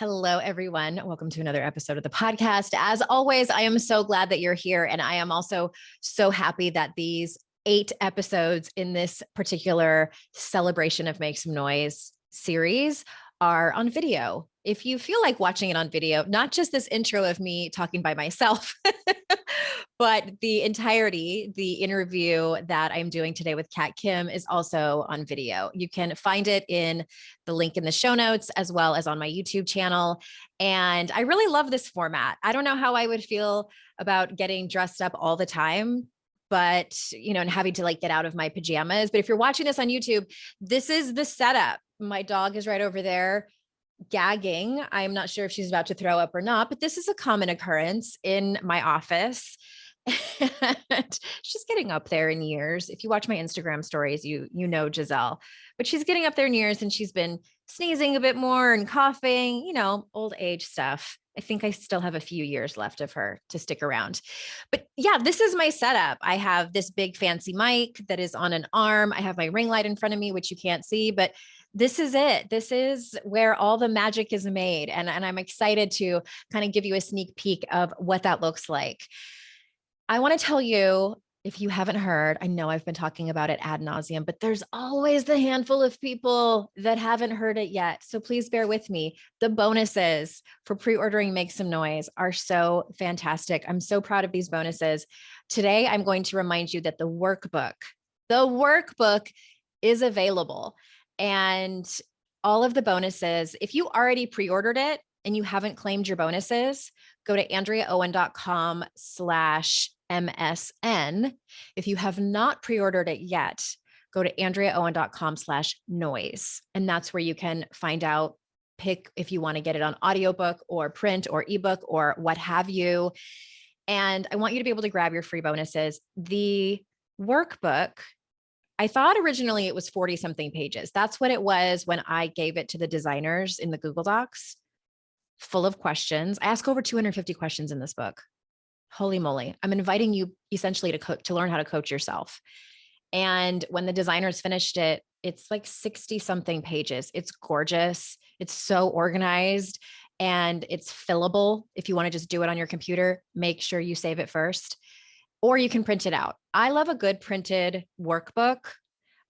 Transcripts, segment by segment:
Hello, everyone. Welcome to another episode of the podcast. As always, I am so glad that you're here. And I am also so happy that these 8 episodes in this particular celebration of Make Some Noise series are on video. If you feel like watching it on video, not just this intro of me talking by myself, but the entirety, the interview that I'm doing today with Kat Kim is also on video. You can find it in the link in the show notes, as well as on my YouTube channel. And I really love this format. I don't know how I would feel about getting dressed up all the time, but, and having to like get out of my pajamas. But if you're watching this on YouTube, this is the setup. My dog is right over there gagging. I'm not sure if she's about to throw up or not, but this is a common occurrence in my office. And she's getting up there in years. If you watch my Instagram stories, you know Giselle, but she's getting up there in years and she's been sneezing a bit more and coughing, old age stuff. I think I still have a few years left of her to stick around. But yeah, this is my setup. I have this big fancy mic that is on an arm. I have my ring light in front of me, which you can't see, but this is it. This is where all the magic is made. And I'm excited to kind of give you a sneak peek of what that looks like. I want to tell you, if you haven't heard, I know I've been talking about it ad nauseum, but there's always the handful of people that haven't heard it yet. So please bear with me. The bonuses for pre-ordering Make Some Noise are so fantastic. I'm so proud of these bonuses. Today, I'm going to remind you that the workbook is available. And all of the bonuses, if you already pre-ordered it and you haven't claimed your bonuses, go to AndreaOwen.com/MSN. If you have not pre-ordered it yet, go to AndreaOwen.com/noise. And that's where you can find out, pick if you want to get it on audiobook or print or ebook or what have you. And I want you to be able to grab your free bonuses. The workbook, I thought originally it was 40 something pages. That's what it was when I gave it to the designers in the Google Docs, full of questions. I ask over 250 questions in this book. Holy moly. I'm inviting you essentially to learn how to coach yourself. And when the designers finished it, it's like 60 something pages. It's gorgeous. It's so organized and it's fillable. If you want to just do it on your computer, make sure you save it first. Or you can print it out. I love a good printed workbook.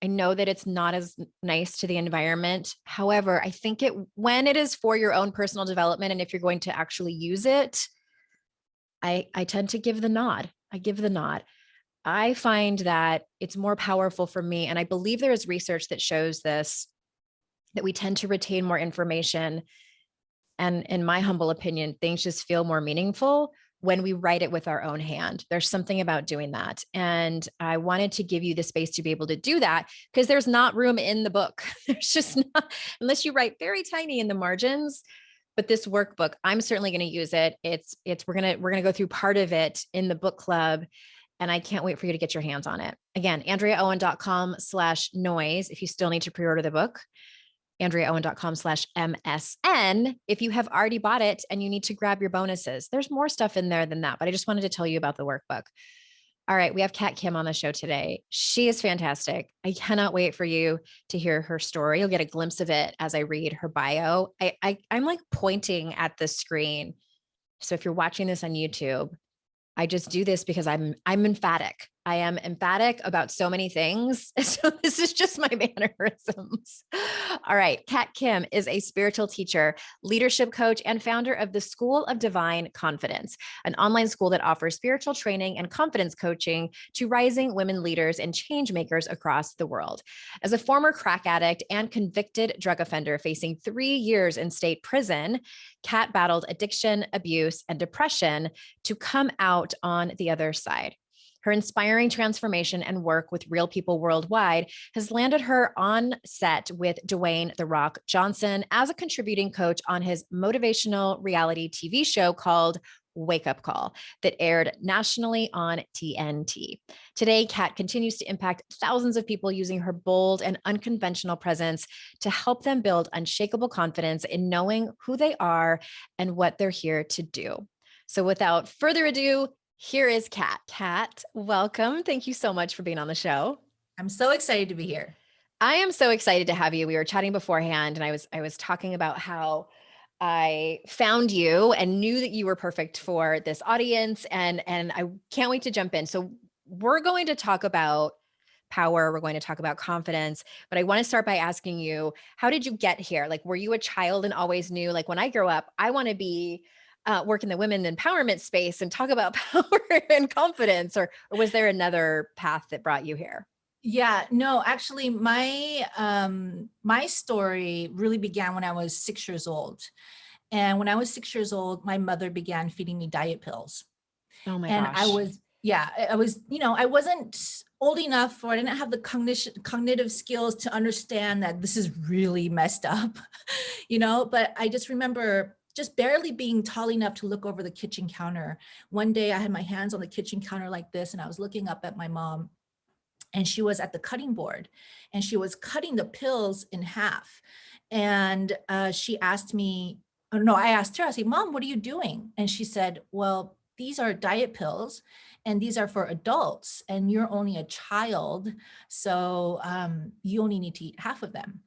I know that it's not as nice to the environment. However, I think when it is for your own personal development, and if you're going to actually use it, I tend to give the nod. I give the nod. I find that it's more powerful for me. And I believe there is research that shows this, that we tend to retain more information. And in my humble opinion, things just feel more meaningful when we write it with our own hand. There's something about doing that. And I wanted to give you the space to be able to do that because there's not room in the book. There's just not, unless you write very tiny in the margins. But this workbook, I'm certainly going to use it. We're going to go through part of it in the book club. And I can't wait for you to get your hands on it. Again, AndreaOwen.com/noise. If you still need to pre-order the book, AndreaOwen.com/MSN. If you have already bought it and you need to grab your bonuses, there's more stuff in there than that, but I just wanted to tell you about the workbook. All right. We have Kat Kim on the show today. She is fantastic. I cannot wait for you to hear her story. You'll get a glimpse of it as I read her bio. I'm like pointing at the screen. So if you're watching this on YouTube, I just do this because I'm emphatic. I am emphatic about so many things. So this is just my mannerisms. All right. Kat Kim is a spiritual teacher, leadership coach, and founder of the School of Divine Confidence, an online school that offers spiritual training and confidence coaching to rising women leaders and change makers across the world. As a former crack addict and convicted drug offender facing 3 years in state prison, Kat battled addiction, abuse, and depression to come out on the other side. Her inspiring transformation and work with real people worldwide has landed her on set with Dwayne "The Rock" Johnson as a contributing coach on his motivational reality TV show called Wake Up Call that aired nationally on TNT. Today, Kat continues to impact thousands of people using her bold and unconventional presence to help them build unshakable confidence in knowing who they are and what they're here to do. So without further ado, here is Kat. Kat, welcome. Thank you so much for being on the show. I'm so excited to be here. I am so excited to have you. We were chatting beforehand and I was talking about how I found you and knew that you were perfect for this audience. And I can't wait to jump in. So we're going to talk about power. We're going to talk about confidence, but I want to start by asking you, how did you get here? Like, were you a child and always knew, like, when I grow up, I want to be work in the women empowerment space and talk about power and confidence, or was there another path that brought you here? Yeah, no, actually my story really began when I was 6 years old. And when I was 6 years old, my mother began feeding me diet pills. Oh my And gosh. I was, I wasn't old enough, or I didn't have the cognitive skills to understand that this is really messed up, but I just remember just barely being tall enough to look over the kitchen counter. One day I had my hands on the kitchen counter like this, and I was looking up at my mom, and she was at the cutting board, and she was cutting the pills in half. And she asked me, oh, no, I asked her, I said, Mom, what are you doing? And she said, well, these are diet pills and these are for adults, and you're only a child. So you only need to eat half of them.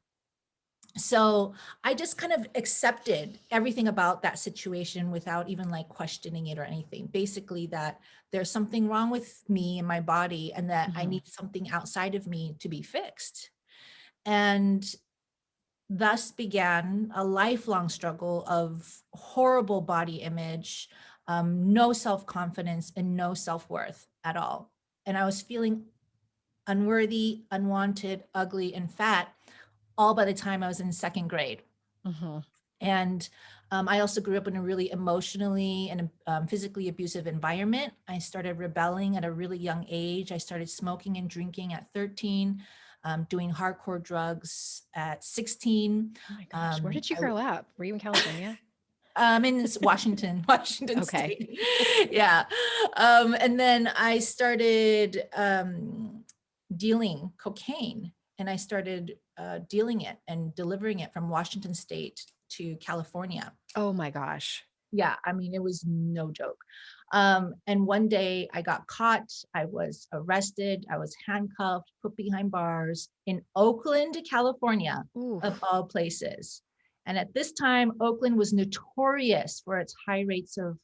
So I just kind of accepted everything about that situation without even like questioning it or anything. Basically, that there's something wrong with me and my body, and that I Mhm. need something outside of me to be fixed. And thus began a lifelong struggle of horrible body image, no self-confidence, and no self-worth at all. And I was feeling unworthy, unwanted, ugly, and fat all by the time I was in second grade. Mhm. And I also grew up in a really emotionally and physically abusive environment. I started rebelling at a really young age. I started smoking and drinking at 13, doing hardcore drugs at 16. Oh my gosh. Where did you I grow up? Were you in California? in Washington, Washington Okay. State. Yeah. And then I started dealing cocaine, and I started dealing it and delivering it from Washington State to California. Oh my gosh. Yeah, I mean, it was no joke. And one day I got caught. I was arrested. I was handcuffed, put behind bars in Oakland, California, of Oof. all places. And at this time, Oakland was notorious for its high rates of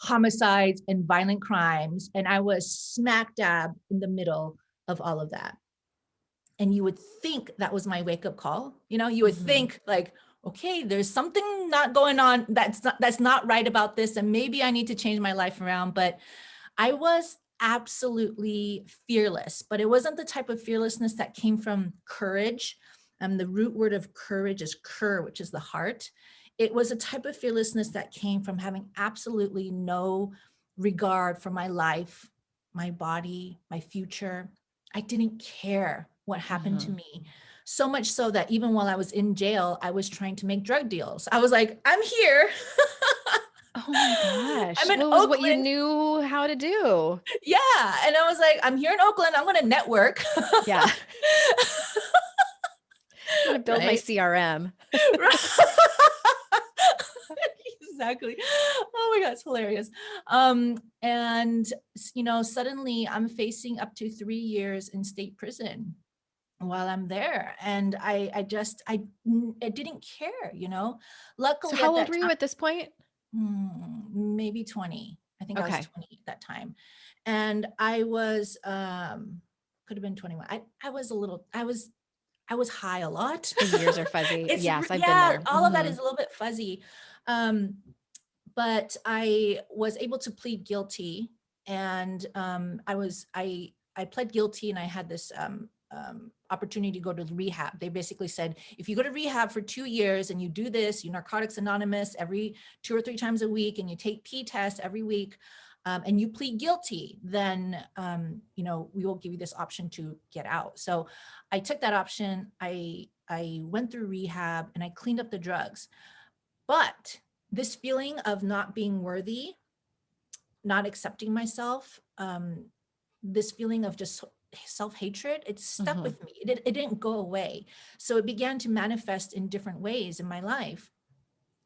homicides and violent crimes. And I was smack dab in the middle of all of that. And you would think that was my wake up call. You would Mhm. think like, okay, there's something not going on, that's not right about this, and maybe I need to change my life around. But I was absolutely fearless, but it wasn't the type of fearlessness that came from courage. The root word of courage is cur, which is the heart. It was a type of fearlessness that came from having absolutely no regard for my life, my body, my future. I didn't care what happened to Mhm. me. So much so that even while I was in jail, I was trying to make drug deals. I was like, I'm here. Oh my gosh. I'm in Well, it was what you Oakland. knew how to do. Yeah. And I was like, I'm here in Oakland. I'm going to network. Yeah. I'm going to build my Right. CRM. Exactly. Oh my God, it's hilarious. And suddenly I'm facing up to 3 years in state prison while I'm there. And I didn't care. So Luckily how at old that were you time, at this point? maybe 20. I think I was Okay. 20 at that time. And I was, could have been 21. I was high a lot. The years are fuzzy. Yes, I've been Yeah, there. all of that Mhm. is a little bit fuzzy. Um, but I was able to plead guilty, and I pled guilty, and I had this opportunity to go to rehab. They basically said, if you go to rehab for 2 years and you do this, you Narcotics Anonymous every 2 or 3 times a week, and you take P tests every week, and you plead guilty, then we will give you this option to get out. So I took that option. I went through rehab and I cleaned up the drugs. But this feeling of not being worthy, not accepting myself, this feeling of just self-hatred, it stuck Mhm. with me. It didn't go away. So it began to manifest in different ways in my life.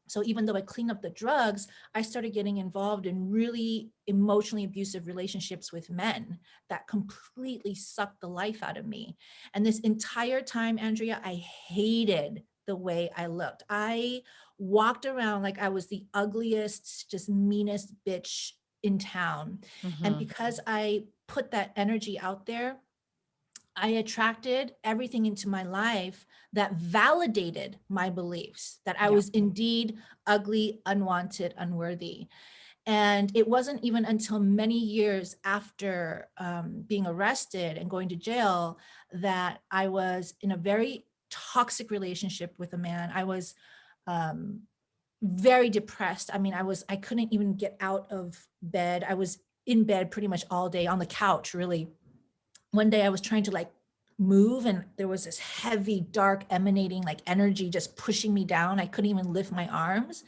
So even though I cleaned up the drugs, I started getting involved in really emotionally abusive relationships with men that completely sucked the life out of me. And this entire time, Andrea, I hated the way I looked. I walked around like I was the ugliest, just meanest bitch in town. And because I put that energy out there, I attracted everything into my life that validated my beliefs that I was indeed ugly, unwanted, unworthy. And it wasn't even until many years after being arrested and going to jail that I was in a very toxic relationship with a man. I was very depressed. I mean, I couldn't even get out of bed. I was in bed pretty much all day on the couch, really. One day I was trying to like move and there was this heavy, dark, emanating like energy just pushing me down. I couldn't even lift my arms.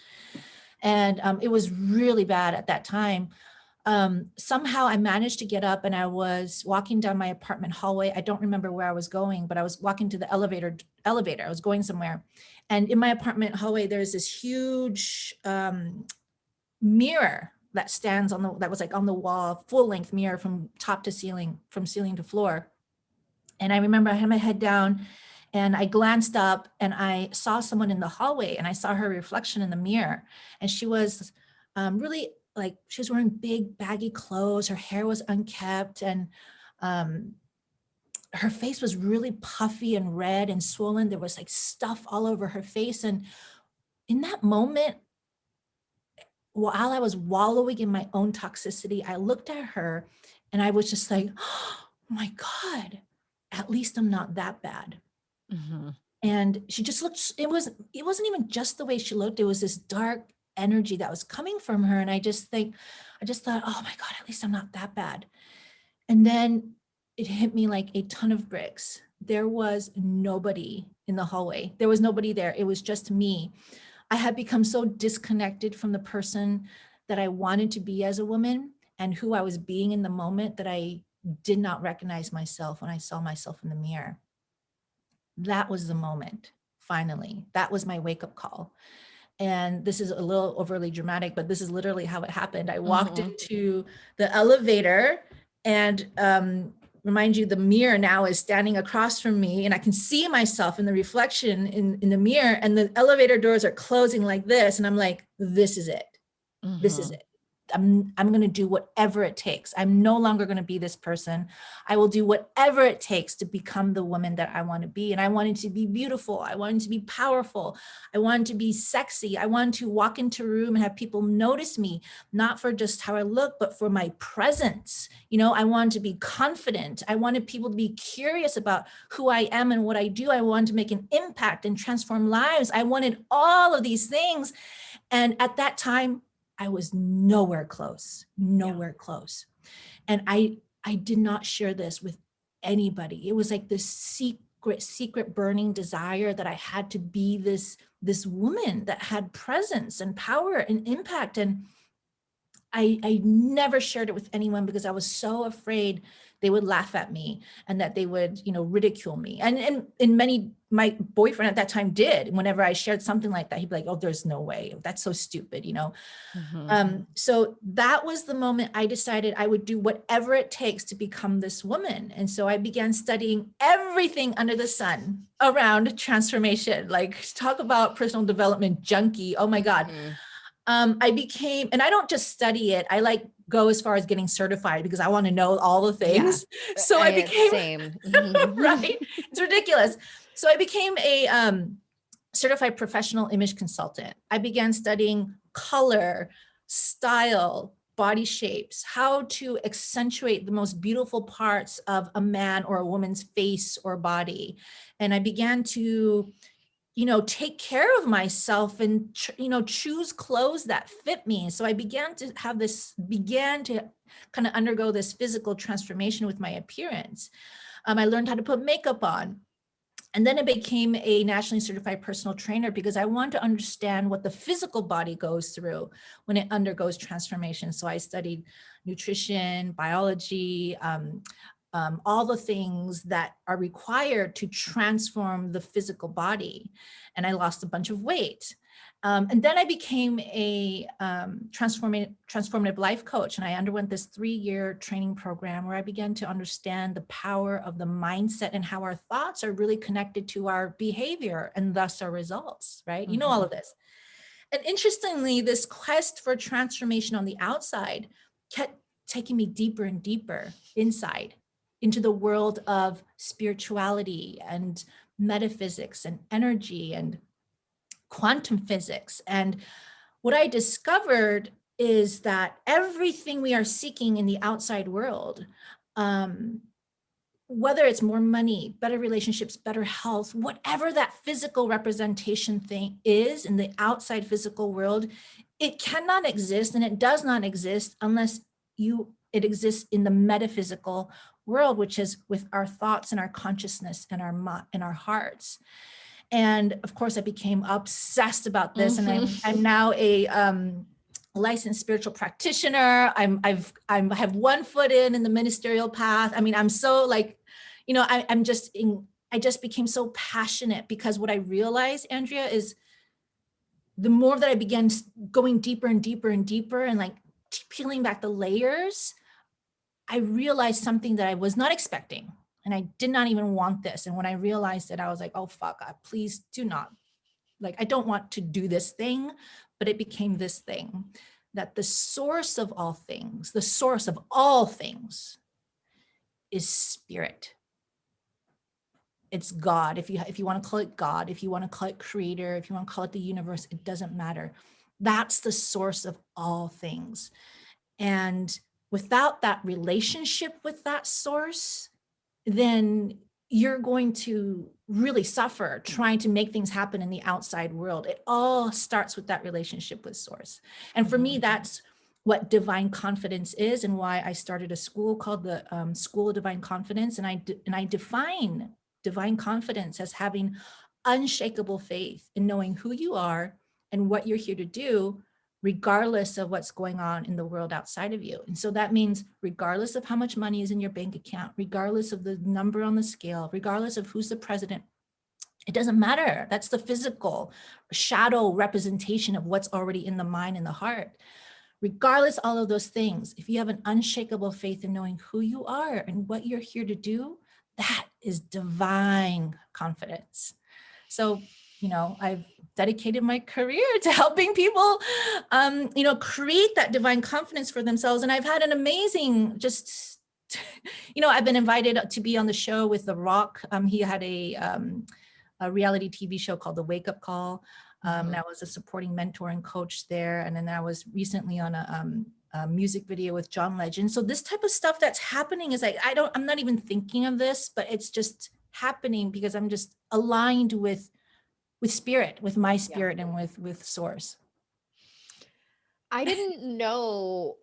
And it was really bad at that time. Somehow I managed to get up and I was walking down my apartment hallway. I don't remember where I was going, but I was walking to the elevator. I was going somewhere. And in my apartment hallway, there's this huge mirror that stands that was like on the wall, full length mirror from top to ceiling, from ceiling to floor. And I remember I had my head down and I glanced up and I saw someone in the hallway and I saw her reflection in the mirror. And she was really like, she was wearing big baggy clothes. Her hair was unkempt and her face was really puffy and red and swollen. There was like stuff all over her face. And in that moment, while I was wallowing in my own toxicity, I looked at her and I was just like, oh my God, at least I'm not that bad. And she just looked, it wasn't even just the way she looked. It was this dark energy that was coming from her. And I just thought, oh my God, at least I'm not that bad. And then it hit me like a ton of bricks. There was nobody in the hallway. There was nobody there. It was just me. I had become so disconnected from the person that I wanted to be as a woman and who I was being in the moment that I did not recognize myself when I saw myself in the mirror. That was the moment, finally. That was my wake-up call. And this is a little overly dramatic, but this is literally how it happened. I walked into the elevator and remind you, the mirror now is standing across from me and I can see myself in the reflection in the mirror and the elevator doors are closing like this. And I'm like, this is it. This is it. I'm going to do whatever it takes. I'm no longer going to be this person. I will do whatever it takes to become the woman that I want to be. And I wanted to be beautiful. I wanted to be powerful. I wanted to be sexy. I wanted to walk into a room and have people notice me, not for just how I look, but for my presence. You know, I wanted to be confident. I wanted people to be curious about who I am and what I do. I wanted to make an impact and transform lives. I wanted all of these things. And at that time, I was nowhere close. And I did not share this with anybody. It was like this secret burning desire that I had to be this woman that had presence and power and impact. And I never shared it with anyone because I was so afraid they would laugh at me and that they would, ridicule me. And my boyfriend at that time did. Whenever I shared something like that, he'd be like, oh, there's no way. That's so stupid, So that was the moment I decided I would do whatever it takes to become this woman. And so I began studying everything under the sun around transformation, like talk about personal development junkie. Oh my God. I became, and I don't just study it. I go as far as getting certified because I want to know all the things. Yeah, so I became, same. Right? It's ridiculous. So I became a certified professional image consultant. I began studying color, style, body shapes, how to accentuate the most beautiful parts of a man or a woman's face or body. And I began to take care of myself and, choose clothes that fit me. So I began to kind of undergo this physical transformation with my appearance. I learned how to put makeup on. And then I became a nationally certified personal trainer because I wanted to understand what the physical body goes through when it undergoes transformation. So I studied nutrition, biology, all the things that are required to transform the physical body. And I lost a bunch of weight. And then I became a transformative life coach. And I underwent this 3-year training program where I began to understand the power of the mindset and how our thoughts are really connected to our behavior and thus our results, right? You know, all of this. And interestingly, this quest for transformation on the outside kept taking me deeper and deeper inside into the world of spirituality and metaphysics and energy and quantum physics. And what I discovered is that everything we are seeking in the outside world, whether it's more money, better relationships, better health, whatever that physical representation thing is in the outside physical world, it cannot exist and it does not exist unless it exists in the metaphysical world, which is with our thoughts and our consciousness and our hearts. And of course, I became obsessed about this, and I'm now a licensed spiritual practitioner. I have one foot in the ministerial path. I mean, I'm so like, you know, I just became so passionate because what I realized, Andrea, is the more that I began going deeper and deeper and deeper and like peeling back the layers, I realized something that I was not expecting. And I did not even want this. And when I realized it, I was like, oh, fuck, please do not. Like, I don't want to do this thing, but it became this thing, that the source of all things is spirit. It's God. If you want to call it God, if you want to call it creator, if you want to call it the universe, it doesn't matter. That's the source of all things. And without that relationship with that source, then you're going to really suffer trying to make things happen in the outside world. It all starts with that relationship with source. And for me, that's what divine confidence is, and why I started a school called the School of Divine Confidence. And I define divine confidence as having unshakable faith in knowing who you are and what you're here to do, regardless of what's going on in the world outside of you. And so that means regardless of how much money is in your bank account, regardless of the number on the scale, regardless of who's the president, it doesn't matter. That's the physical shadow representation of what's already in the mind and the heart. Regardless of all of those things, if you have an unshakable faith in knowing who you are and what you're here to do, that is divine confidence. So, you know, I've dedicated my career to helping people, you know, create that divine confidence for themselves. And I've had an amazing, you know, I've been invited to be on the show with The Rock. He had a reality TV show called The Wake Up Call. And I was a supporting mentor and coach there. And then I was recently on a music video with John Legend. So this type of stuff that's happening is like, I'm not even thinking of this, but it's just happening because I'm just aligned with spirit, with my spirit, and with source. I didn't know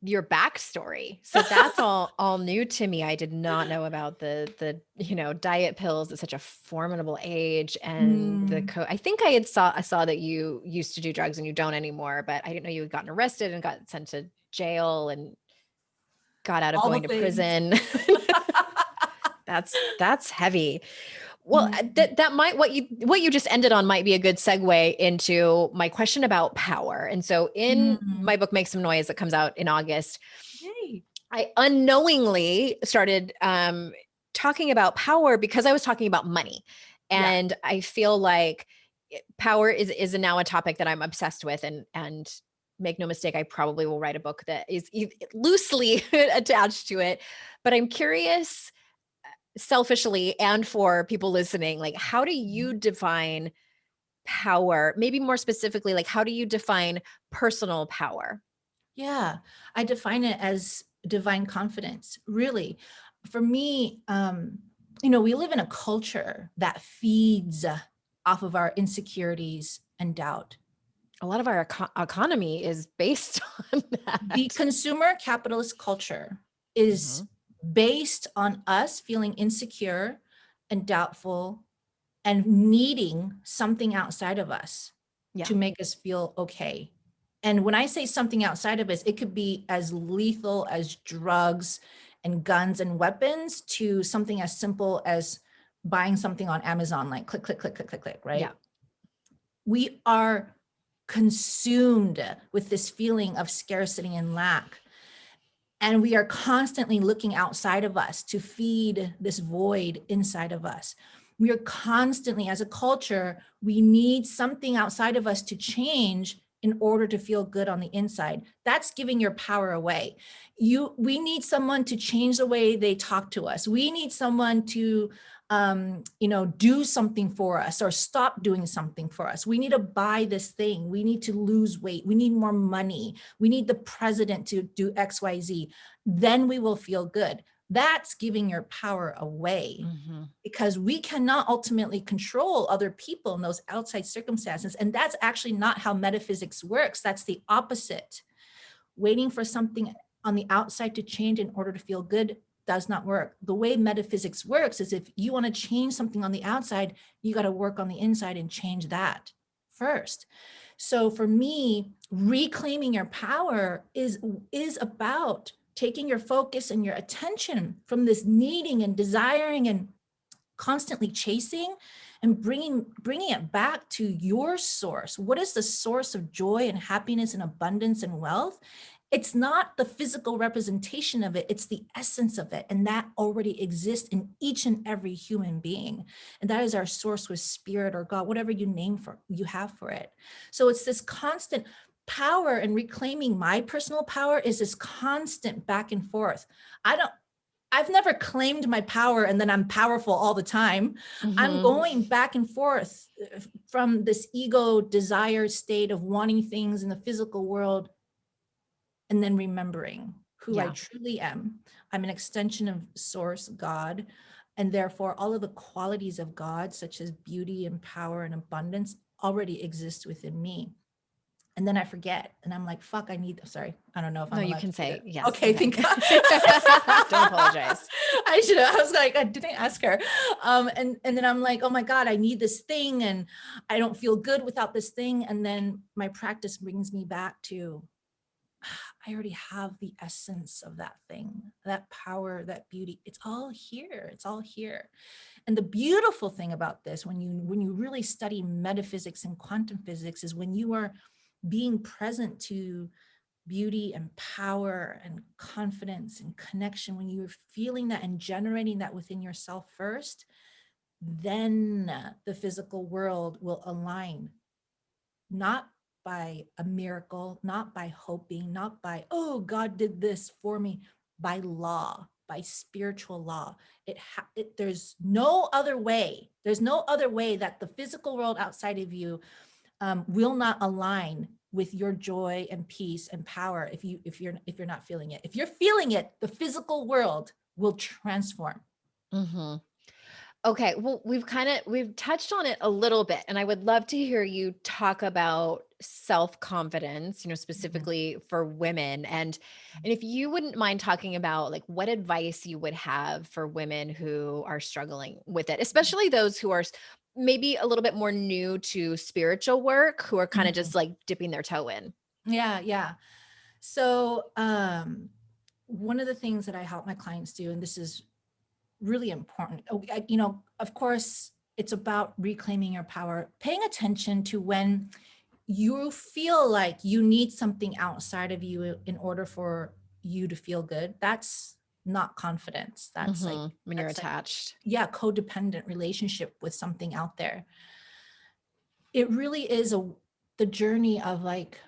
your backstory. So that's all new to me. I did not know about the you know, diet pills at such a formidable age, and I think I saw that you used to do drugs and you don't anymore, but I didn't know you had gotten arrested and got sent to jail and got out of going to prison. That's heavy. Well, that might, what you just ended on might be a good segue into my question about power. And so in my book, Make Some Noise, that comes out in August, I unknowingly started talking about power because I was talking about money. And I feel like power is now a topic that I'm obsessed with, and make no mistake, I probably will write a book that is loosely attached to it. But I'm curious, selfishly and for people listening, like, how do you define power? Maybe more specifically, like, how do you define personal power? Yeah, I define it as divine confidence. Really, for me, you know, we live in a culture that feeds off of our insecurities and doubt. A lot of our economy is based on that. The consumer capitalist culture is based on us feeling insecure and doubtful and needing something outside of us to make us feel okay. And when I say something outside of us, it could be as lethal as drugs. and guns and weapons to something as simple as buying something on Amazon, like click, click, click, click, click, click, right? Yeah. We are consumed with this feeling of scarcity and lack. And we are constantly looking outside of us to feed this void inside of us. We are constantly, as a culture, we need something outside of us to change in order to feel good on the inside. That's giving your power away. We need someone to change the way they talk to us. We need someone to do something for us or stop doing something for us. We need to buy this thing. We need to lose weight. We need more money. We need the president to do X, Y, Z. Then we will feel good. That's giving your power away, because we cannot ultimately control other people in those outside circumstances. And that's actually not how metaphysics works. That's the opposite. Waiting for something on the outside to change in order to feel good does not work. The way metaphysics works is if you want to change something on the outside, you got to work on the inside and change that first. So for me, reclaiming your power is about taking your focus and your attention from this needing and desiring and constantly chasing, and bringing it back to your source. What is the source of joy and happiness and abundance and wealth? It's not the physical representation of it, it's the essence of it. And that already exists in each and every human being. And that is our source with spirit or God, whatever you have for it. So it's this constant power, and reclaiming my personal power is this constant back and forth. I've never claimed my power and then I'm powerful all the time. I'm going back and forth from this ego desire state of wanting things in the physical world, and then remembering who I truly am. I'm an extension of Source, God, and therefore all of the qualities of God, such as beauty and power and abundance, already exist within me. And then I forget, and I'm like, fuck, sorry, I don't know if I'm allowed you can to say yes. Okay, thank God. Don't apologize. I was like, I didn't ask her. And then I'm like, oh my God, I need this thing, and I don't feel good without this thing. And then my practice brings me back to, I already have the essence of that thing, that power, that beauty. It's all here. It's all here. And the beautiful thing about this, when you really study metaphysics and quantum physics, is when you are being present to beauty and power and confidence and connection, when you're feeling that and generating that within yourself first, then the physical world will align, not by a miracle, not by hoping, not by, oh, God did this for me, by law, by spiritual law. There's no other way. There's no other way that the physical world outside of you will not align with your joy and peace and power if you're not feeling it. If you're feeling it, the physical world will transform. Okay. Well, we've touched on it a little bit, and I would love to hear you talk about self-confidence, specifically for women. And if you wouldn't mind talking about like what advice you would have for women who are struggling with it, especially those who are maybe a little bit more new to spiritual work, who are kind of just like dipping their toe in. Yeah. So, one of the things that I help my clients do, and this is really important, of course, it's about reclaiming your power, paying attention to when you feel like you need something outside of you in order for you to feel good. That's not confidence. That's like when you're attached. Codependent relationship with something out there. It really is the journey of like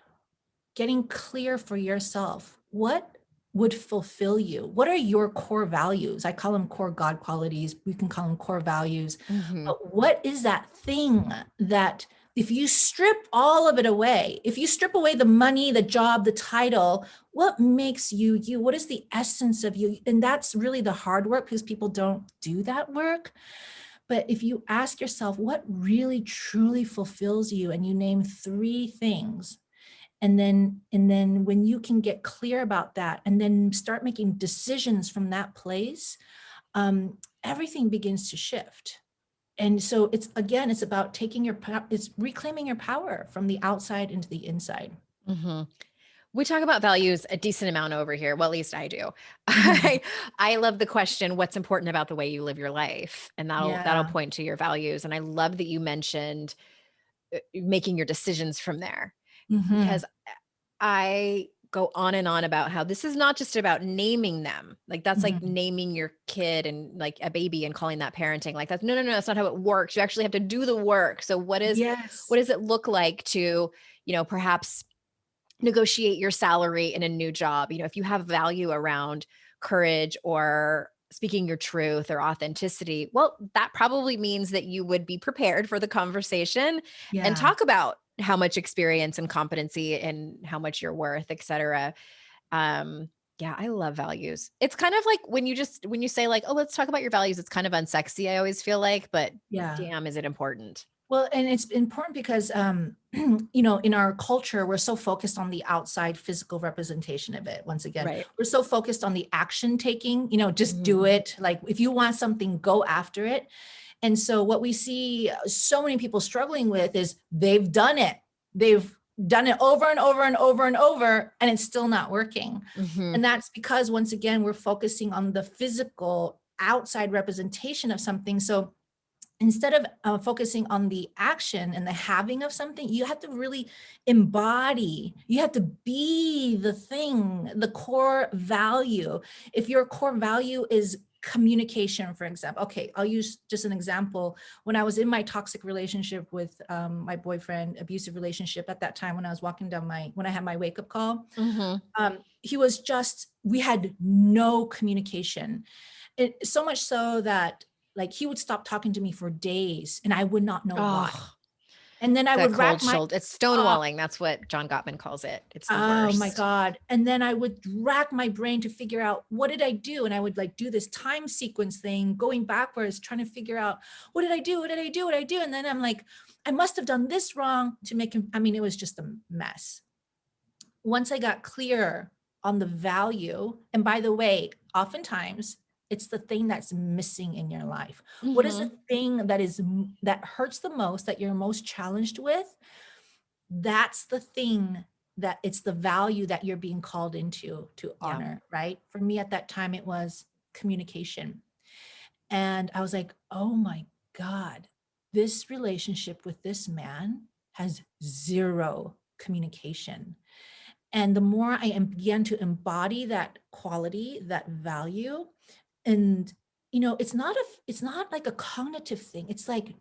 getting clear for yourself. What would fulfill you? What are your core values? I call them core God qualities. We can call them core values. But what is that thing that if you strip all of it away, if you strip away the money, the job, the title, what makes you you? What is the essence of you? And that's really the hard work, because people don't do that work. But if you ask yourself what really truly fulfills you, and you name 3 things, and then when you can get clear about that and then start making decisions from that place, everything begins to shift. And so it's about it's reclaiming your power from the outside into the inside. We talk about values a decent amount over here. Well, at least I do. Mhm. I love the question, what's important about the way you live your life? And that'll Yeah. point to your values. And I love that you mentioned making your decisions from there, Mhm. because I go on and on about how this is not just about naming them. Like that's like Mhm. naming your kid and like a baby and calling that parenting. Like that's no, that's not how it works. You actually have to do the work. So what Yes. does it look like to, perhaps negotiate your salary in a new job? If you have value around courage or speaking your truth or authenticity, well, that probably means that you would be prepared for the conversation and Yeah. talk about how much experience and competency and how much you're worth, et cetera. Yeah, I love values. It's kind of like when you say like, oh, let's talk about your values, it's kind of unsexy, I always feel like, but Yeah. damn, is it important? Well, and it's important because, in our culture, we're so focused on the outside physical representation of it. Once again, Right. we're so focused on the action taking, just do Mhm. it. Like if you want something, go after it. And so what we see so many people struggling with is they've done it. They've done it over and over and over and over, and it's still not working. Mhm. And that's because, once again, we're focusing on the physical outside representation of something. So instead of focusing on the action and the having of something, you have to really embody, you have to be the thing, the core value. If your core value is communication, for example, okay, I'll use just an example. When I was in my toxic relationship with my boyfriend, abusive relationship at that time, when I was walking down when I had my wake up call, Mhm. he was just, we had no communication. So much so that, like, he would stop talking to me for days and I would not know why. Oh, And then I that would cold rack my shoulder. It's uh, stonewalling. That's what John Gottman calls it. It's the oh my worst. God. And then I would rack my brain to figure out, what did I do? And I would like do this time sequence thing, going backwards, trying to figure out, what did I do? What did I do? What did I do? And then I'm like, I must have done this wrong to make him. I mean, it was just a mess. Once I got clear on the value, and by the way, oftentimes it's the thing that's missing in your life. What is the Mhm. thing that hurts the most, that you're most challenged with? That's the thing, that it's the value that you're being called into to Yeah. honor, right? For me at that time, it was communication. And I was like, oh my God, this relationship with this man has zero communication. And the more I began to embody that quality, that value, and it's not like a cognitive thing. It's like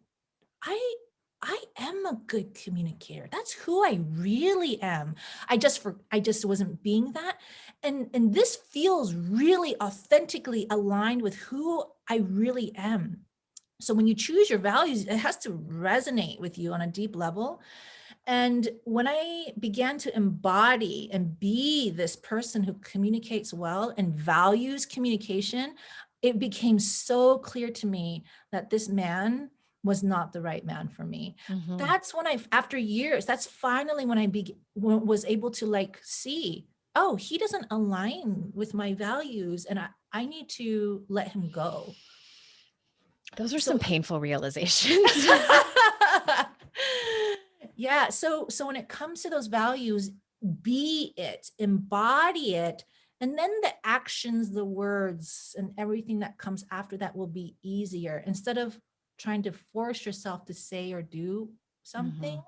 I I am a good communicator. That's who I really am. I just wasn't being that. And this feels really authentically aligned with who I really am. So when you choose your values, it has to resonate with you on a deep level. And when I began to embody and be this person who communicates well and values communication, it became so clear to me that this man was not the right man for me. Mhm. That's when after years, that's finally when was able to like see, oh, he doesn't align with my values, and I need to let him go. Those are some So painful realizations. yeah, so when it comes to those values, be it, embody it, and then the actions, the words, and everything that comes after that will be easier. Instead of trying to force yourself to say or do something,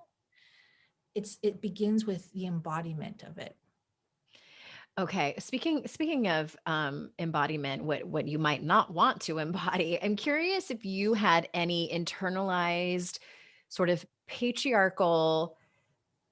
Mhm. it begins with the embodiment of it. Okay. Speaking of embodiment, what you might not want to embody, I'm curious if you had any internalized sort of patriarchal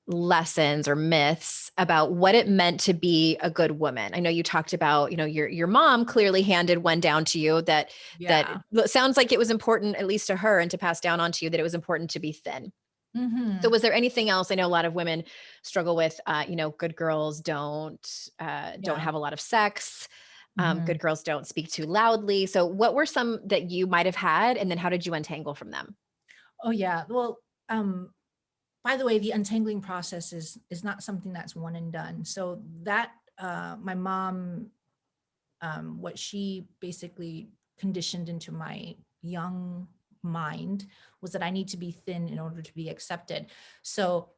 lessons or myths about what it meant to be a good woman. I know you talked about, your mom clearly handed one down to you that Yeah. sounds like it was important, at least to her, and to pass down on to you, that it was important to be thin. So Hmm. was there anything else? I know a lot of women struggle with, good girls don't Yeah. have a lot of sex. Hmm. Good girls don't speak too loudly. So what were some that you might have had, and then how did you untangle from them? Oh yeah. Well, um, by the way, the untangling process is not something that's one and done. So that my mom, what she basically conditioned into my young mind was that I need to be thin in order to be accepted. So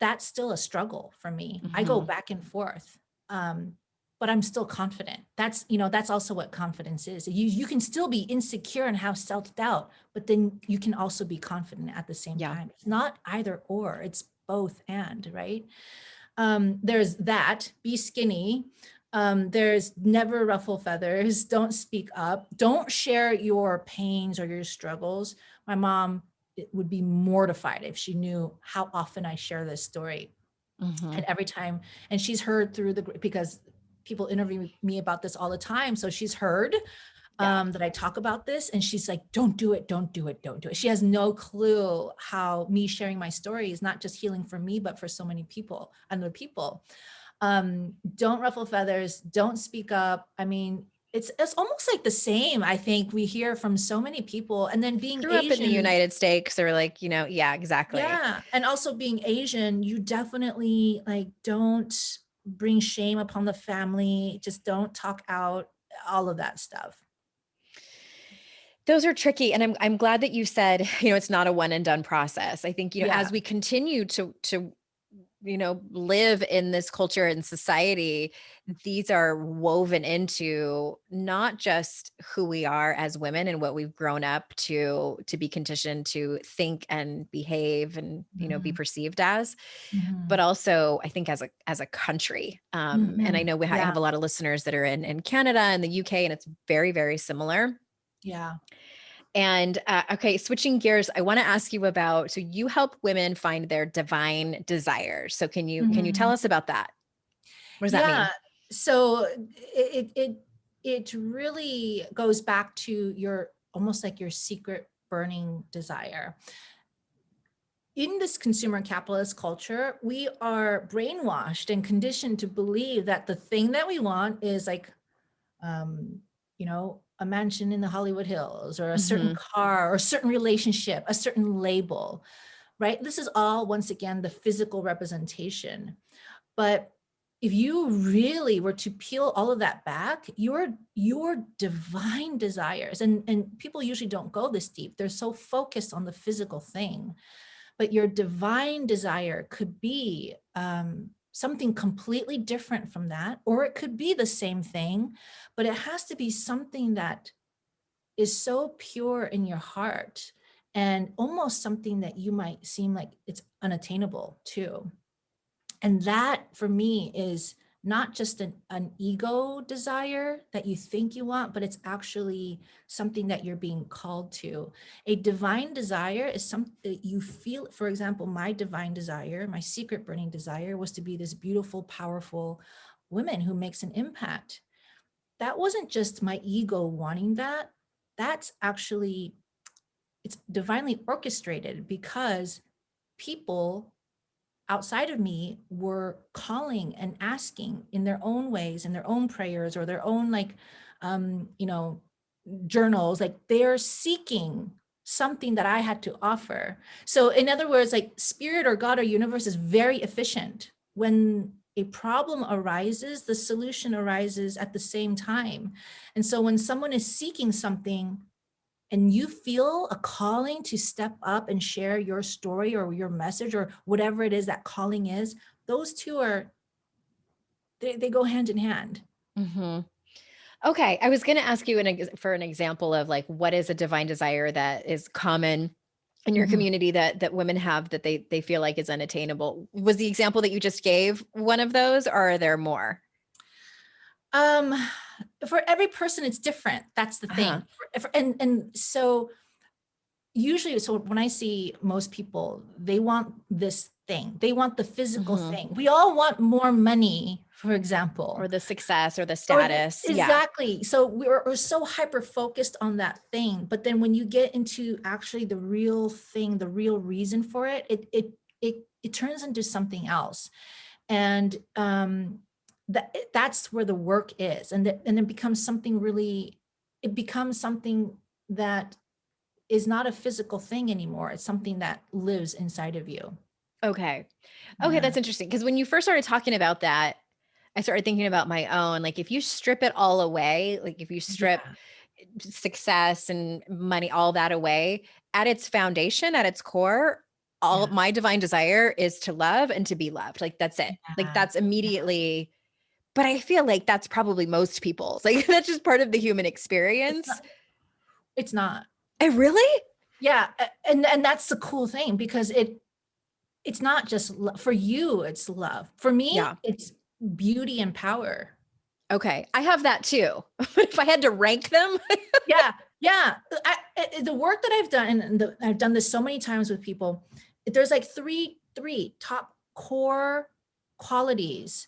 that's still a struggle for me. I go Mhm. back and forth. But I'm still confident. That's also what confidence is. You can still be insecure and have self-doubt, but then you can also be confident at the same Yeah. time. It's not either or, it's both and, right? There's that, be skinny. There's never ruffle feathers, don't speak up, don't share your pains or your struggles. My mom would be mortified if she knew how often I share this story. And Mhm. every time, and she's heard through because people interview me about this all the time. So she's heard Yeah. that I talk about this, and she's like, don't do it, don't do it, don't do it. She has no clue how me sharing my story is not just healing for me, but for so many people, other people. Don't ruffle feathers, don't speak up. I mean, it's almost like the same, I think we hear from so many people. And then being Grew up in the Asian, United States or like, yeah, exactly. yeah. And also being Asian, you definitely like don't bring shame upon the family, just don't talk out, all of that stuff. Those are tricky. And I'm glad that you said, it's not a one and done process. I think, Yeah. as we continue to live in this culture and society, these are woven into not just who we are as women and what we've grown up to be conditioned to think and behave and, be Mhm. perceived as, but Mhm. also I think as a country. And I Mhm. know I Yeah. have a lot of listeners that are in Canada and the UK, and it's very, very similar. Yeah. And okay, switching gears, I want to ask you about, so you help women find their divine desires. So can you tell Mhm. us about that? What does that Yeah. mean? So it really goes back to your almost like your secret burning desire. In this consumer capitalist culture, we are brainwashed and conditioned to believe that the thing that we want is like, um, a mansion in the Hollywood Hills, or a certain Mhm. car, or a certain relationship, a certain label, right? This is all, once again, the physical representation. But if you really were to peel all of that back, your divine desires, and people usually don't go this deep. They're so focused on the physical thing, but your divine desire could be something completely different from that, or it could be the same thing, but it has to be something that is so pure in your heart, and almost something that you might seem like it's unattainable too. And that for me is not just an ego desire that you think you want, but it's actually something that you're being called to. A divine desire is something that you feel. For example, my divine desire, my secret burning desire, was to be this beautiful, powerful woman who makes an impact. That wasn't just my ego wanting that. That's actually, it's divinely orchestrated, because people outside of me were calling and asking in their own ways, in their own prayers, or their own like um you know journals, like they're seeking something that I had to offer. So in other words, like spirit or God or universe is very efficient. When a problem arises, the solution arises at the same time. And so when someone is seeking something, and you feel a calling to step up and share your story or your message or whatever it is that calling is, those two are, they go hand in hand. Mhm. Okay, I was going to ask you for an example of like what is a divine desire that is common in your Mhm. community that women have that they feel like is unattainable. Was the example that you just gave one of those, or are there more? Um, for every person, it's different. That's the Uh-huh. thing. And so usually, so when I see most people, they want this thing, they want the physical Mhm. thing. We all want more money, for Or example. the success or the Or status. Yeah. exactly. So we're so hyper focused on that thing, but then when you get into actually the real thing, the real reason for it, it turns into something else. And that's where the work is, and it becomes something really. It becomes something that is not a physical thing anymore. It's something that lives inside of you. Okay. Okay, Yeah. that's interesting. Because when you first started talking about that, I started thinking about my own. Like, if you strip it all away, like if you strip Yeah. success and money, all that away, at its foundation, at its core, all Yeah. my divine desire is to love and to be loved. Like, that's it. Like, Yeah. that's immediately, but I feel like that's probably most people's, like, that's just part of the human It's not. experience. It's not. I really? Yeah. And that's the cool thing, because it's not just for you, it's love. For me, Yeah. it's beauty and power. Okay. I have that too. But if I had to rank them, Yeah. Yeah. The work that I've done, and I've done this so many times with people, there's like three top core qualities.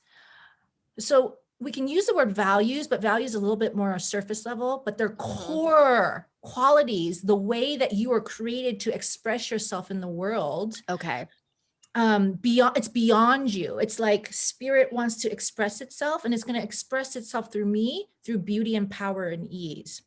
So we can use the word values, but values is a little bit more surface level, but they're core qualities, the way that you are created to express yourself in the world. okay. Beyond, it's beyond you. It's like spirit wants to express itself, and it's going to express itself through me, through beauty and power and ease.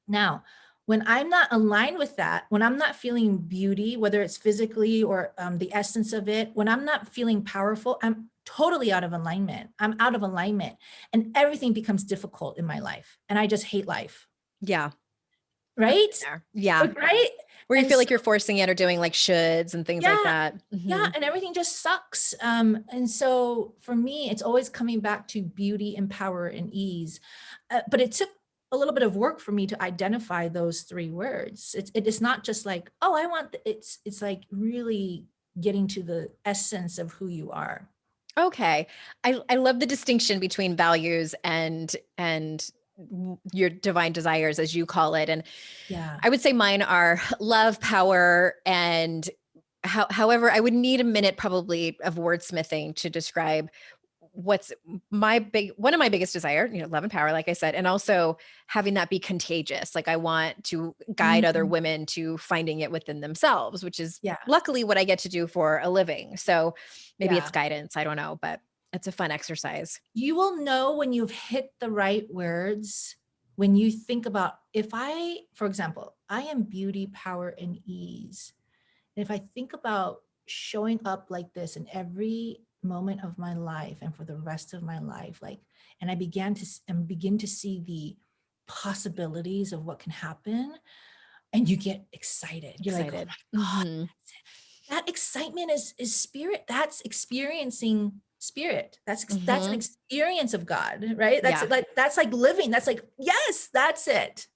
Now, when I'm not aligned with that, when I'm not feeling beauty, whether it's physically or the essence of it, when I'm not feeling powerful, I'm totally out of alignment. I'm out of alignment, and everything becomes difficult in my life, and I just hate life. Yeah. Right? Yeah. Right? Where you And feel so, like you're forcing it or doing like shoulds and things like yeah, that. yeah, and everything just sucks. And so for me, it's always coming back to beauty and power and ease. But it took a little bit of work for me to identify those three words. It is not just like, oh, I want, it's like really getting to the essence of who you are. Okay. I love the distinction between values and your divine desires, as you call it. And Yeah. I would say mine are love, power, and however, I would need a minute probably of wordsmithing to describe what's one of my biggest desire, love and power, like I said, and also having that be contagious. Like, I want to guide other Mhm. women to finding it within themselves, which is Yeah. luckily what I get to do for a living. So maybe it's Yeah. guidance. I don't know, but it's a fun exercise. You will know when you've hit the right words, when you think about, for example, I am beauty, power, and ease. And if I think about showing up like this in every moment of my life and for the rest of my life, like, and I begin to see the possibilities of what can happen, and you get excited. You're like, oh Excited. my God, Hmm. that excitement is spirit. That's experiencing spirit. That's an Hmm. experience of God, right? Yeah. That's like living. That's like, yes, that's it.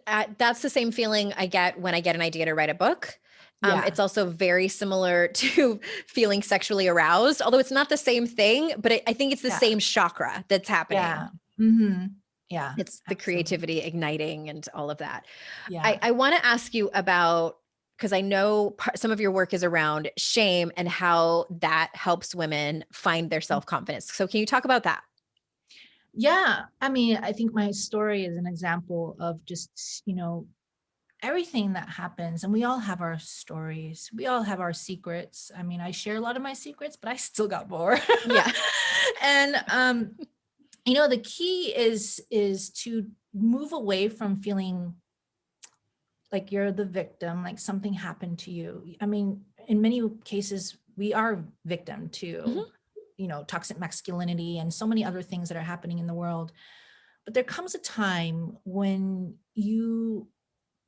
That's the same feeling I get when I get an idea to write a book. Yeah. It's also very similar to feeling sexually aroused, although it's not the same thing, but I think it's the Yeah. same chakra that's happening. Yeah. Mm-hmm. Yeah. It's the Absolutely. creativity igniting and all of that. Yeah. I want to ask you about, because I know some of your work is around shame and how that helps women find their self-confidence. So can you talk about that? Yeah. I mean, I think my story is an example of just, everything that happens, and we all have our stories. We all have our secrets. I mean, I share a lot of my secrets, but I still got more. Yeah. And the key is to move away from feeling like you're the victim, like something happened to you. I mean, in many cases, we are victim to, Hmm. toxic masculinity and so many other things that are happening in the world. But there comes a time when you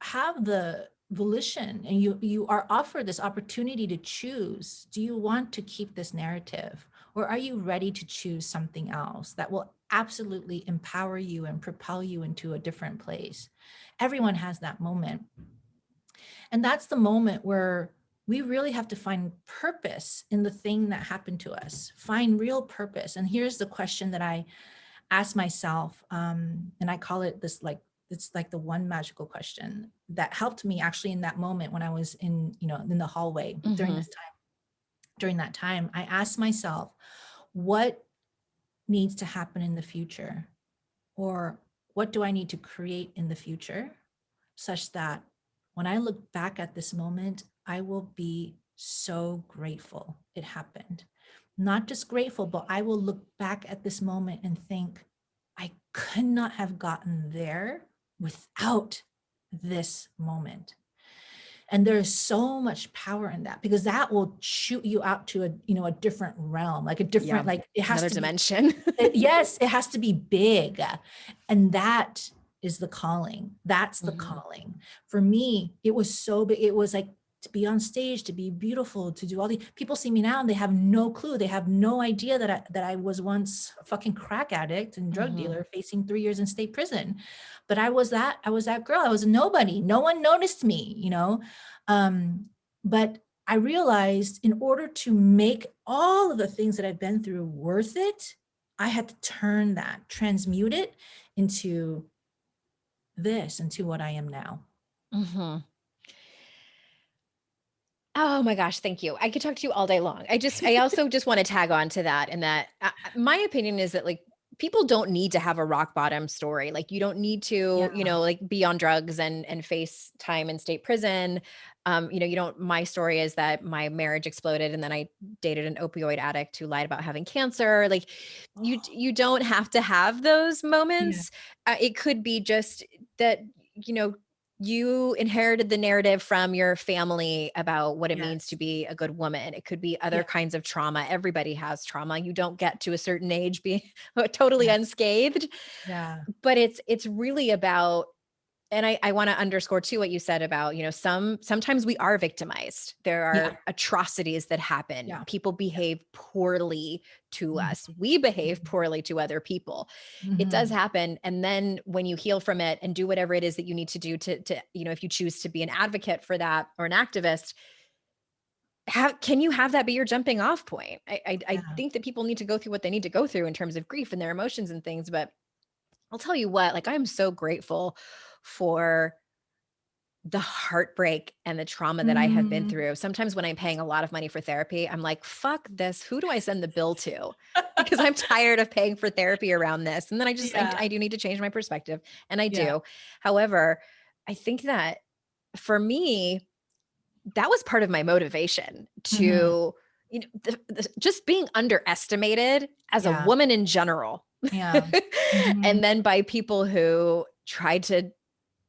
have the volition and you are offered this opportunity to choose. Do you want to keep this narrative, or are you ready to choose something else that will absolutely empower you and propel you into a different place? Everyone has that moment, and that's the moment where we really have to find purpose in the thing that happened to us. Find real purpose. And here's the question that I ask myself, and I call it this, like, it's like the one magical question that helped me actually in that moment when I was in the hallway Hmm. during that time. I asked myself, what needs to happen in the future, or what do I need to create in the future, such that when I look back at this moment, I will be so grateful it happened. Not just grateful, but I will look back at this moment and think, I could not have gotten there without this moment. And there's so much power in that, because that will shoot you out to a different realm, like a Yeah. different, like, it has Another to be, dimension. yes, it has to be big. And that is the calling. That's the Hmm. calling. For me, it was so big. It was like to be on stage, to be beautiful, to do all the people see me now and they have no clue. They have no idea that I was once a fucking crack addict and drug dealer facing 3 years in state prison. But I was that girl. I was a nobody. No one noticed me, you know? But I realized in order to make all of the things that I've been through worth it, I had to turn that, transmute it into what I am now. Oh my gosh, thank you. I could talk to you all day long. I also just want to tag on to that, and that my opinion is that like people don't need to have a rock bottom story. Like you don't need to, Yeah. like be on drugs and face time in state prison. You don't, my story is that my marriage exploded and then I dated an opioid addict who lied about having cancer. Like you don't have to have those moments. It could be just that, you inherited the narrative from your family about what it means to be a good woman. It could be other kinds of trauma. Everybody has trauma. You don't get to a certain age being totally unscathed. Yeah. But it's really about, and I want to underscore too what you said about, sometimes we are victimized. There are atrocities that happen. People behave poorly to us. We behave poorly to other people. It does happen. And then when you heal from it and do whatever it is that you need to do to if you choose to be an advocate for that or an activist, how can you have that be your jumping off point? I think that people need to go through what they need to go through in terms of grief and their emotions and things. But I'll tell you what, like, I'm so grateful for the heartbreak and the trauma that I have been through. Sometimes when I'm paying a lot of money for therapy, I'm like, fuck this. Who do I send the bill to? Because I'm tired of paying for therapy around this. And then I do need to change my perspective. And I do. However, I think that for me, that was part of my motivation to, just being underestimated as a woman in general. And then by people who tried to,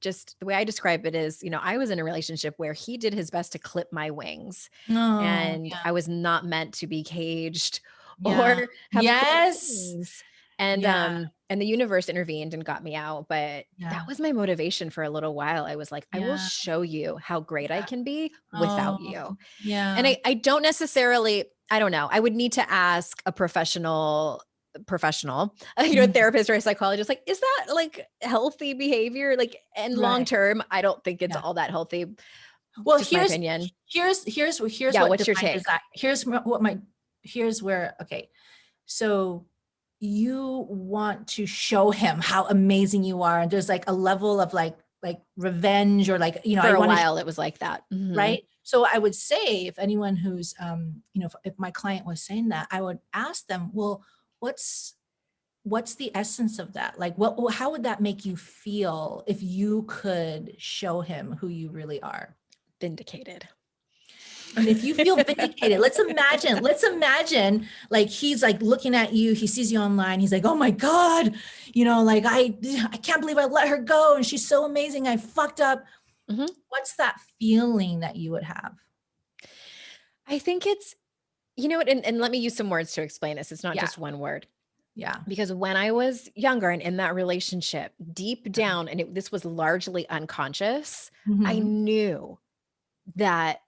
just the way I describe it is, I was in a relationship where he did his best to clip my wings, and I was not meant to be caged or have wings. And the universe intervened and got me out. But that was my motivation for a little while. I was like, I will show you how great I can be without you. And I don't necessarily, I don't know. I would need to ask a professional, a therapist or a psychologist, like, is that like healthy behavior? Like, and long term, I don't think it's all that healthy. Well, just my opinion. Here's what's your take? Here's where, okay. So you want to show him how amazing you are. And there's like a level of like revenge, or like, for a while it was like that. Right. So I would say, if anyone who's, if my client was saying that, I would ask them, well, what's the essence of that? Like, how would that make you feel if you could show him who you really are? Vindicated. And if you feel vindicated, let's imagine like he's like looking at you, he sees you online, he's like, oh my God, like I can't believe I let her go and she's so amazing, I fucked up. What's that feeling that you would have? I think it's, and let me use some words to explain this. It's not just one word. Yeah. Because when I was younger and in that relationship, deep down, and this was largely unconscious, I knew that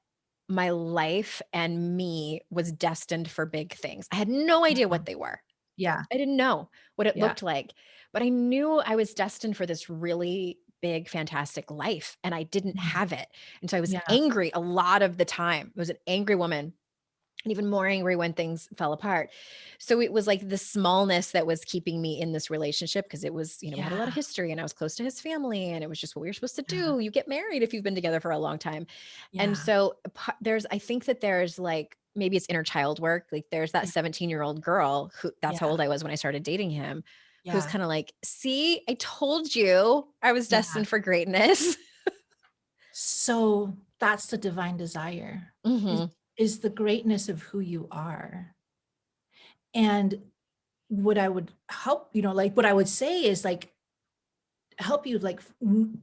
my life and me was destined for big things. I had no idea what they were. Yeah. I didn't know what it looked like, but I knew I was destined for this really big, fantastic life, and I didn't have it. And so I was angry a lot of the time. I was an angry woman, and even more angry when things fell apart. So it was like the smallness that was keeping me in this relationship, because it was, we had a lot of history and I was close to his family, and it was just what we were supposed to do. You get married if you've been together for a long time. And so I think that there's like, maybe it's inner child work. Like there's that 17-year-old girl who, that's how old I was when I started dating him, who's kind of like, see, I told you I was destined for greatness. So that's the divine desire. Is the greatness of who you are. And what I would help, what I would say is like, help you like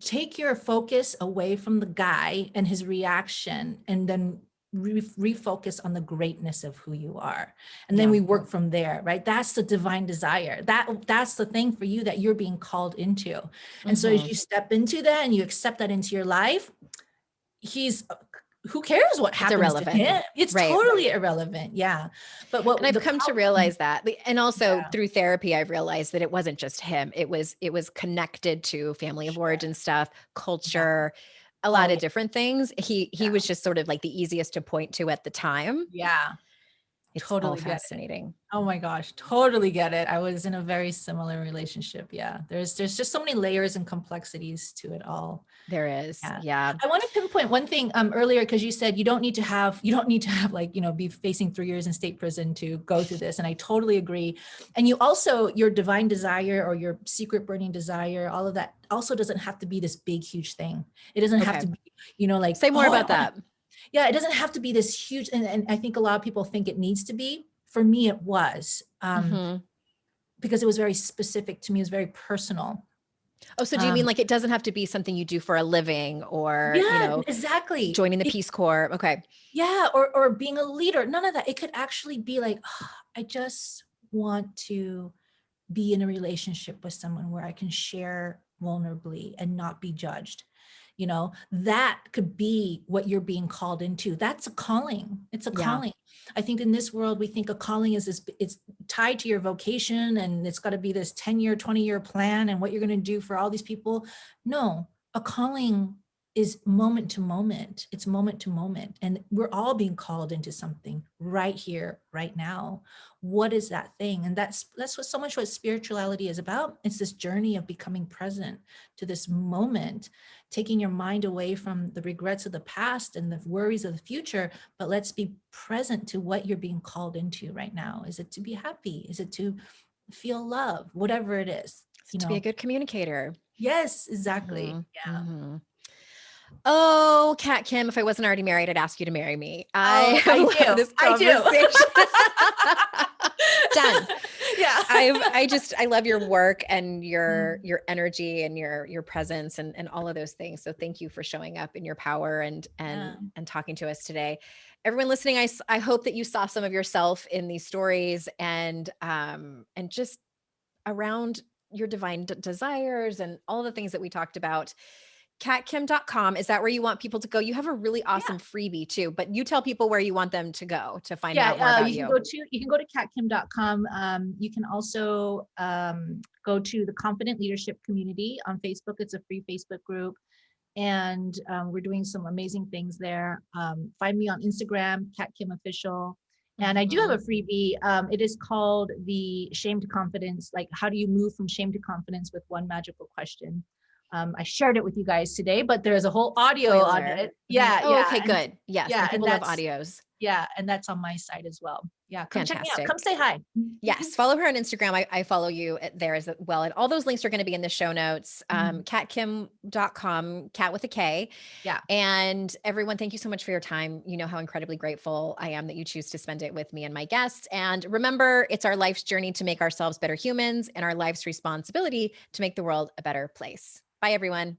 take your focus away from the guy and his reaction, and then refocus on the greatness of who you are. And then we work from there, right? That's the divine desire. That's the thing for you that you're being called into. And so as you step into that and you accept that into your life, he's who cares what happens to irrelevant. him? It's Right. totally irrelevant. Yeah. But what And I've come to realize that, and also Yeah. through therapy, I've realized that it wasn't just him. It was connected to family of origin stuff, Yeah. culture, a Oh, lot of yeah. different things. He Yeah. was just sort of like the easiest to point to at the time. Yeah. It's all Totally get it. fascinating. Oh my gosh, totally get it. I was in a very similar relationship. Yeah. There's just so many layers and complexities to it all. There is. Yeah. Yeah. I want to pinpoint one thing earlier, because you said you don't need to have like, be facing 3 years in state prison to go through this. And I totally agree. And you also, your divine desire or your secret burning desire, all of that also doesn't have to be this big, huge thing. It doesn't have to be, like, say more I about wanna- that. Yeah, it doesn't have to be this huge. And I think a lot of people think it needs to be. For me, it was because it was very specific to me. It was very personal. Oh, so do you mean like it doesn't have to be something you do for a living or, exactly. joining the Peace Corps? Okay. Yeah. Or being a leader. None of that. It could actually be like, I just want to be in a relationship with someone where I can share vulnerably and not be judged. That could be what you're being called into. That's a calling. It's a calling. I think in this world, we think a calling is this, it's tied to your vocation and it's got to be this 10-year, 20-year plan and what you're going to do for all these people. No, a calling is moment to moment. It's moment to moment. And we're all being called into something right here, right now. What is that thing? And that's what so much what spirituality is about. It's this journey of becoming present to this moment, taking your mind away from the regrets of the past and the worries of the future, but let's be present to what you're being called into right now. Is it to be happy? Is it to feel love? Whatever it is, To be a good communicator. Yes, exactly. Yeah. Oh, Kat Kim, if I wasn't already married, I'd ask you to marry me. I do. This Done. Yeah. I love your work and your energy and your presence and all of those things. So thank you for showing up in your power and talking to us today. Everyone listening, I hope that you saw some of yourself in these stories and just around your divine desires and all the things that we talked about. CatKim.com. Is that where you want people to go? You have a really awesome freebie too, but you tell people where you want them to go to find out more about you. You can go to CatKim.com. You can also go to the Confident Leadership Community on Facebook. It's a free Facebook group. And we're doing some amazing things there. Find me on Instagram, CatKim Official. And I do have a freebie. It is called the Shame to Confidence. Like, how do you move from shame to confidence with one magical question? I shared it with you guys today, but there's a whole audio on it. Yeah. Oh, okay, good. Yes. Yeah. People love audios. Yeah. And that's on my site as well. Yeah. Come check me out. Fantastic. Come say hi. Yes. Follow her on Instagram. I follow you there as well. And all those links are going to be in the show notes. CatKim.com, Cat with a K. Yeah. And everyone, thank you so much for your time. You know how incredibly grateful I am that you choose to spend it with me and my guests. And remember, it's our life's journey to make ourselves better humans and our life's responsibility to make the world a better place. Bye, everyone.